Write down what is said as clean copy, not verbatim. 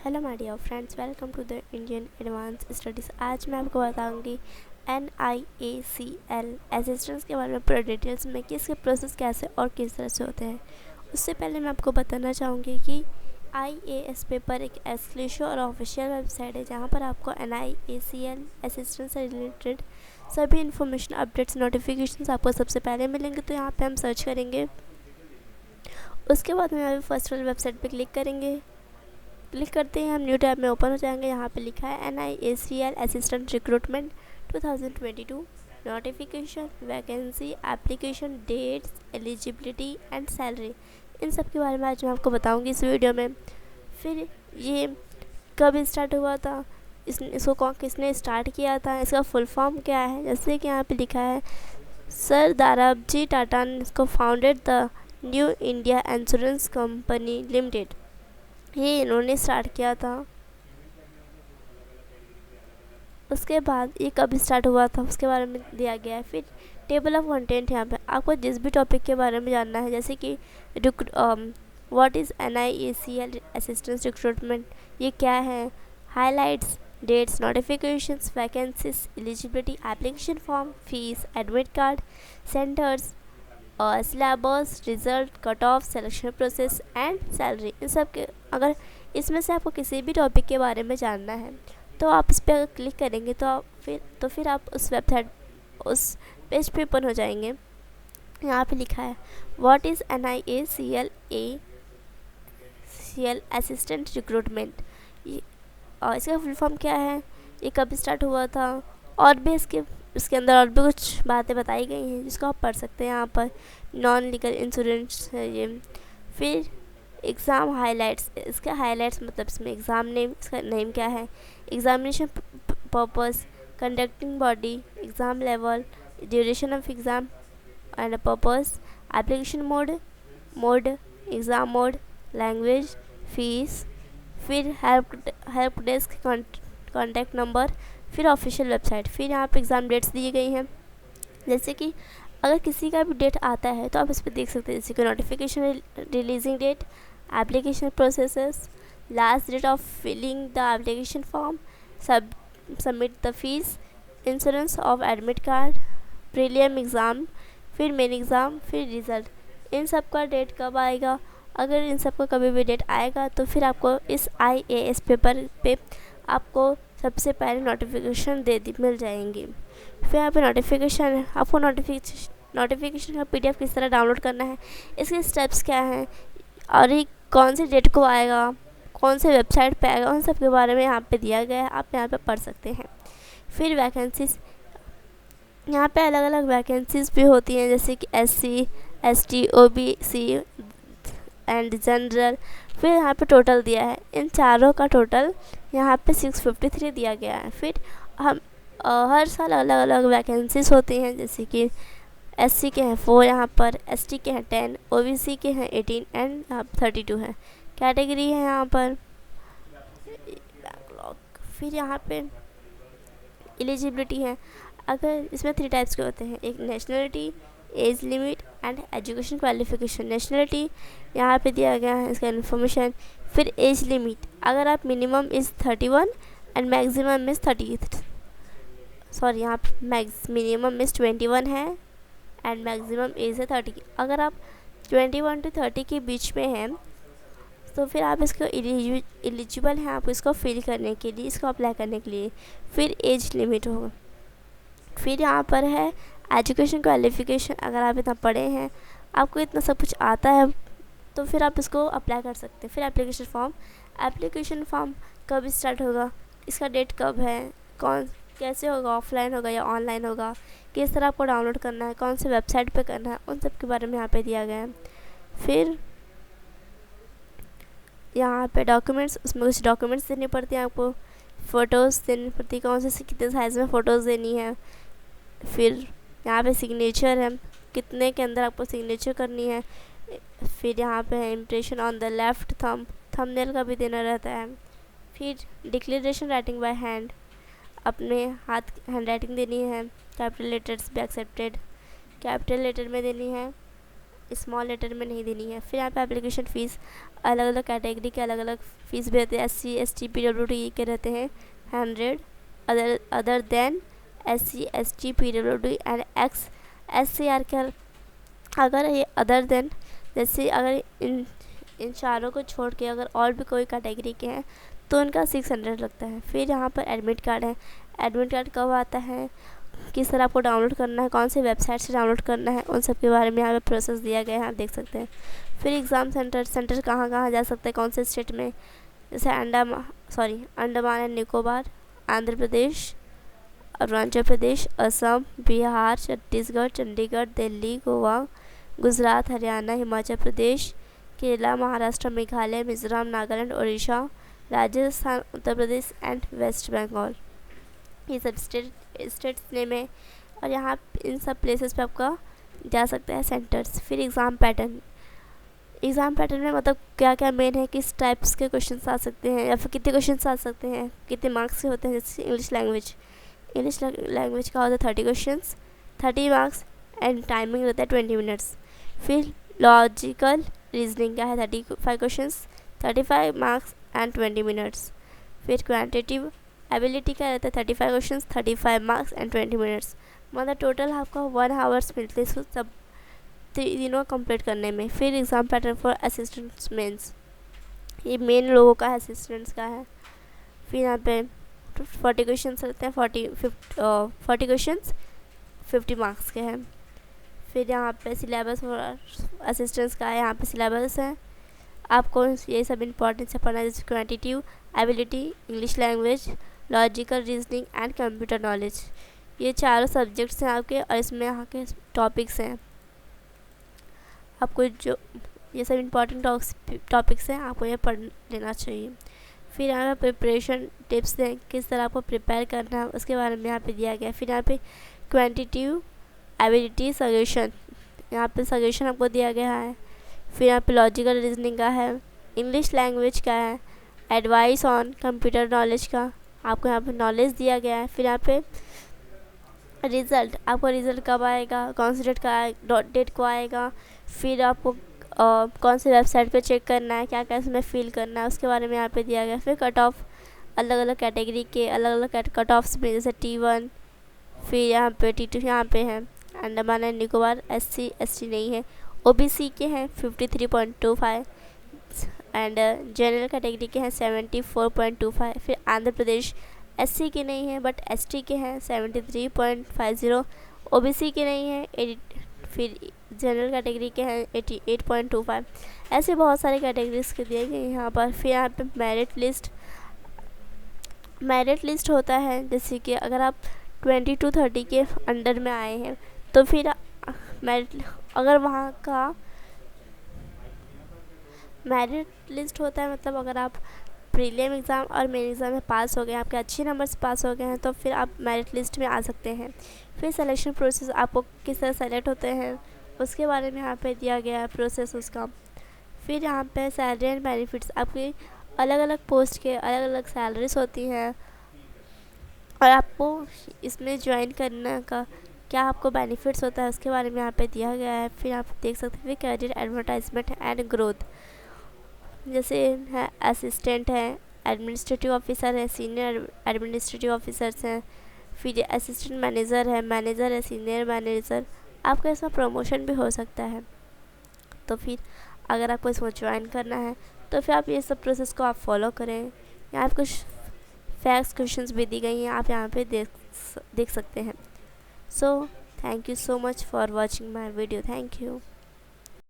Hello my dear friends, welcome to the Indian advance studies. आज मैं आपको बताऊंगी NIACL असिस्टेंस के बारे में पूरा डिटेल्स में कि इसके प्रोसेस कैसे और किस तरह से होते हैं। उससे पहले मैं आपको बताना चाहूँगी कि IAS पेपर एक एक्सक्लूसिव और ऑफिशियल वेबसाइट है जहाँ पर आपको NIACL असिस्टेंस से रिलेटेड सभी इन्फॉर्मेशन, अपडेट्स, नोटिफिकेशन आपको सबसे पहले मिलेंगे। तो यहाँ पर हम सर्च करेंगे, उसके बाद हम यहाँ पर फर्स्ट वाली वेबसाइट पर क्लिक करेंगे। क्लिक करते ही हम न्यू टैब में ओपन हो जाएंगे। यहाँ पे लिखा है NIACL assistant recruitment 2022 notification, vacancy, application dates, eligibility and salary. इन सब के बारे में आज मैं आपको बताऊंगी इस वीडियो में। फिर ये कब स्टार्ट हुआ था, इसको किसने स्टार्ट किया था, इसका फुल फॉर्म क्या है। जैसे कि यहाँ पे लिखा है सर दाराबजी टाटा ने इसको founded the new India insurance company limited, ये इन्होंने स्टार्ट किया था। उसके बाद ये कब स्टार्ट हुआ था उसके बारे में दिया गया है। फिर टेबल ऑफ कंटेंट, यहाँ पे आपको जिस भी टॉपिक के बारे में जानना है, जैसे कि what is NIACL assistance recruitment, ये क्या है, highlights, dates, notifications, vacancies, eligibility, application form, fees, admit card, centres, syllabus, result, cut off, selection process and salary. इन सब के अगर इसमें से आपको किसी भी टॉपिक के बारे में जानना है तो आप इस पर क्लिक करेंगे तो फिर आप उस वेबसाइट, उस पेज पे ओपन हो जाएंगे। यहाँ पे लिखा है what is NIACL assistant recruitment, और इसका फुल फॉर्म क्या है, ये कब स्टार्ट हुआ था, और भी इसके अंदर और भी कुछ बातें बताई गई हैं जिसको आप पढ़ सकते हैं। यहाँ पर नॉन लीगल इंश्योरेंस है ये। फिर एग्ज़ाम हाइलाइट्स, इसका हाइलाइट्स मतलब इसमें एग्ज़ाम नेम, इसका नेम क्या है, examination purpose, conducting body, exam level, duration of exam and purpose, application mode, exam mode, language, fees, फिर हेल्प डेस्क कॉन्टैक्ट नंबर, फिर ऑफिशियल वेबसाइट। फिर यहाँ पे एग्ज़ाम डेट्स दी गई हैं। जैसे कि अगर किसी का भी डेट आता है तो आप इस पर देख सकते हैं, जैसे कि notification releasing date, application processes, last date of filling the application form, submit the fees, insurance of admit card, prelim exam, फिर मेन एग्ज़ाम, फिर रिज़ल्ट। इन सब का डेट कब आएगा, अगर इन सब का कभी भी डेट आएगा तो फिर आपको इस IAS पेपर पे आपको सबसे पहले नोटिफिकेशन मिल जाएंगी। फिर यहाँ पे नोटिफिकेशन है, आपको नोटिफिकेशन का PDF किस तरह डाउनलोड करना है, इसके स्टेप्स क्या हैं, और ये कौन सी डेट को आएगा, कौन से वेबसाइट पे आएगा, उन सब के बारे में यहाँ पे दिया गया है, आप यहाँ पे पढ़ सकते हैं। फिर वैकेंसीज, यहाँ पे अलग अलग वैकेंसीज भी होती हैं, जैसे कि SC, ST, OBC and general. फिर यहाँ पे टोटल दिया है, इन चारों का टोटल यहाँ पे 653 दिया गया है। फिर हम हर साल अलग अलग वैकेंसीज होती हैं, जैसे कि SC के हैं 4 यहाँ पर, ST के हैं 10, OBC के हैं 18 एंड यहाँ 32 है कैटेगरी है यहाँ पर। फिर यहाँ पे एलिजिबिलिटी है, अगर इसमें 3 टाइप्स के होते हैं, एक nationality, age limit and education qualification. Nationality यहाँ पे दिया गया है, इसका इन्फॉर्मेशन। फिर एज लिमिट, अगर आप minimum is 31 and maximum is 30, sorry यहाँ मिनिमम इज़ 21 है एंड मैक्सिमम एज है 30। अगर आप 21 to 30 के बीच में हैं तो फिर आप इसको एलिजिबल हैं, आप इसको फिल करने के लिए, इसको अप्लाई करने के लिए। फिर एज लिमिट होगा। फिर यहाँ पर है एजुकेशन क्वालिफिकेशन, अगर आप इतना पढ़े हैं, आपको इतना सब कुछ आता है तो फिर आप इसको अप्लाई कर सकते हैं। फिर एप्लीकेशन फॉर्म कब स्टार्ट होगा, इसका डेट कब है, कैसे होगा, ऑफलाइन होगा या ऑनलाइन होगा, किस तरह आपको डाउनलोड करना है, कौन से वेबसाइट पे करना है, उन सब के बारे में यहाँ पे दिया गया है। फिर यहाँ पे डॉक्यूमेंट्स, उसमें कुछ डॉक्यूमेंट्स देनी पड़ती हैं आपको, फ़ोटोज़ देनी पड़ती है, कौन से कितने साइज़ में फ़ोटोज़ देनी है। फिर यहाँ पे सिग्नेचर है, कितने के अंदर आपको सिग्नेचर करनी है। फिर यहाँ पे है impression on the left thumbnail का भी देना रहता है। फिर डिक्लेरेशन राइटिंग बाय हैंड, अपने हाथ हैंड राइटिंग देनी है। कैपिटल लेटर्स भी एक्सेप्टेड, कैपिटल लेटर में देनी है। स्मॉल लेटर में नहीं देनी है। फिर यहाँ पे एप्लीकेशन फ़ीस, अलग अलग कैटेगरी के अलग अलग फ़ीस भी रहते हैं। SC ST PWD के रहते हैं 100, other than SC ST PWD and SCR के अगर ये अदर देन, जैसे अगर इन चारों को छोड़ के अगर और भी कोई कैटेगरी के हैं तो उनका 600 लगता है। फिर यहाँ पर एडमिट कार्ड है। एडमिट कार्ड कब आता है, किस तरह आपको डाउनलोड करना है, कौन सी वेबसाइट से डाउनलोड करना है, उन सब के बारे में यहाँ पे प्रोसेस दिया गया है, आप देख सकते हैं। फिर एग्ज़ाम सेंटर कहाँ कहाँ जा सकते हैं, कौन से स्टेट में, जैसे अंडमान एंड निकोबार, आंध्र प्रदेश, अरुणाचल प्रदेश, असम, बिहार, छत्तीसगढ़, चंडीगढ़, दिल्ली, गोवा, गुजरात, हरियाणा, हिमाचल प्रदेश, केरला, महाराष्ट्र, मेघालय, मिजोरम, नागालैंड, उड़ीसा, राजस्थान, उत्तर प्रदेश एंड वेस्ट बंगाल। ये सब स्टेट्स नेम है और यहाँ इन सब प्लेसेस पे आपका जा सकता है सेंटर्स। फिर एग्ज़ाम पैटर्न में मतलब क्या क्या मेन है, किस टाइप्स के क्वेश्चंस आ सकते हैं या फिर कितने क्वेश्चंस आ सकते हैं, कितने मार्क्स के होते हैं। जैसे इंग्लिश लैंग्वेज का होता है 30 क्वेश्चंस, 30 मार्क्स एंड टाइमिंग रहता है 20 मिनट्स। फिर लॉजिकल रीजनिंग का है 35 क्वेश्चंस, 35 मार्क्स एंड 20 मिनट्स। फिर क्वांटिटेटिव एबिलिटी का रहता है 35 क्वेश्चंस, 35 मार्क्स एंड 20 मिनट्स। मतलब टोटल आपको 1 आवर्स मिलते हैं सब तीनों कंप्लीट करने में। फिर exam pattern for assistants mains, ये मेन लोगों का है, असिस्टेंट्स का है। फिर यहाँ पे 40 क्वेश्चंस रहते हैं, 40 क्वेश्चंस 50 मार्क्स के हैं। फिर यहाँ पे सिलेबस फॉर असिस्टेंट्स का है, यहाँ पे सिलेबस है, आपको ये सब इंपॉर्टेंट से पढ़ना है, जैसे quantitative ability, English language, logical reasoning and computer knowledge. ये चारों सब्जेक्ट्स हैं आपके और इसमें यहाँ के टॉपिक्स हैं। आपको जो ये सब इम्पॉर्टेंट टॉपिक्स हैं, आपको ये पढ़ लेना चाहिए। फिर यहाँ पे प्रिपरेशन टिप्स हैं, किस तरह आपको प्रिपेयर करना है उसके बारे में यहाँ पे दिया गया है। फिर यहाँ पे क्वांटिटेटिव एबिलिटी सजेशन, यहाँ पे सजेशन आपको दिया गया है। फिर यहाँ पे लॉजिकल रीजनिंग का है, इंग्लिश लैंग्वेज का है, एडवाइस ऑन कंप्यूटर नॉलेज का आपको यहाँ पे नॉलेज दिया गया है। फिर यहाँ पे रिज़ल्ट, आपको रिज़ल्ट कब आएगा, कौन सी डेट को आएगा, फिर आपको कौन सी वेबसाइट पे चेक करना है, क्या क्या इसमें फिल करना है, उसके बारे में यहाँ पे दिया गया है। फिर कट ऑफ, अलग अलग कैटेगरी के अलग अलग कट ऑफ्स में, जैसे T1, फिर यहाँ पे T2 यहाँ पे है। Andaman and Nicobar SC ST नहीं है, OBC के हैं 53.25 एंड जनरल कैटेगरी के हैं 74.25। फिर आंध्र प्रदेश SC के नहीं है बट ST के हैं 73.50, OBC के नहीं है फिर जनरल कैटेगरी के हैं 88.25। ऐसे बहुत सारे कैटेगरीज के दिए गए यहाँ पर। फिर यहाँ पे मेरिट लिस्ट होता है, जैसे कि अगर आप 20 to 30 के अंडर में आए हैं तो फिर मेरिट, अगर वहाँ का मेरिट लिस्ट होता है मतलब अगर आप प्रीलिम एग्ज़ाम और मेन एग्ज़ाम में पास हो गए, आपके अच्छे नंबर से पास हो गए हैं तो फिर आप मेरिट लिस्ट में आ सकते हैं। फिर सिलेक्शन प्रोसेस, आपको किस तरह सेलेक्ट होते हैं उसके बारे में यहाँ पे दिया गया है प्रोसेस उसका। फिर यहाँ पे सैलरी एंड बेनिफिट्स, आपकी अलग अलग पोस्ट के अलग अलग सैलरीज होती हैं और आपको इसमें ज्वाइन करने का क्या आपको बेनिफिट्स होता है उसके बारे में यहाँ पे दिया गया है। फिर आप देख सकते हैं कैरियर एडवर्टाइजमेंट एंड ग्रोथ, जैसे है असिस्टेंट है, एडमिनिस्ट्रेटिव ऑफिसर है, सीनियर एडमिनिस्ट्रेटिव ऑफिसर्स हैं, फिर असिस्टेंट मैनेजर है, सीनियर मैनेजर, आपका इसमें प्रमोशन भी हो सकता है। तो फिर अगर आपको इसमें ज्वाइन करना है तो फिर आप ये सब प्रोसेस को आप फॉलो करें। यहाँ पे कुछ फैक्ट्स क्वेश्चंस भी दी गई हैं, आप यहाँ पे देख सकते हैं। So thank you so much for watching my video, thank you.